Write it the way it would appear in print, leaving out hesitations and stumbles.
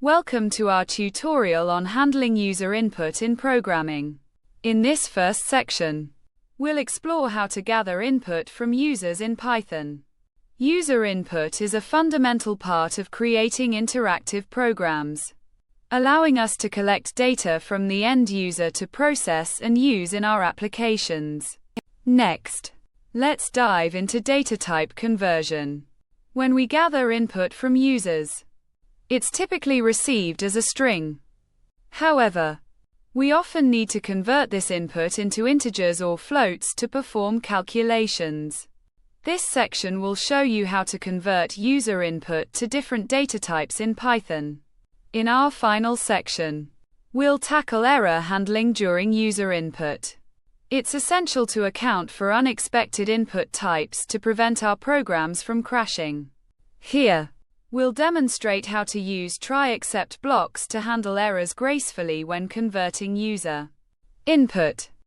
Welcome to our tutorial on handling user input in programming. In this first section, we'll explore how to gather input from users in Python. User input is a fundamental part of creating interactive programs, allowing us to collect data from the end user to process and use in our applications. Next, let's dive into data type conversion. When we gather input from users, it's typically received as a string. However, we often need to convert this input into integers or floats to perform calculations. This section will show you how to convert user input to different data types in Python. In our final section, we'll tackle error handling during user input. It's essential to account for unexpected input types to prevent our programs from crashing. Here, we'll demonstrate how to use try-except blocks to handle errors gracefully when converting user input.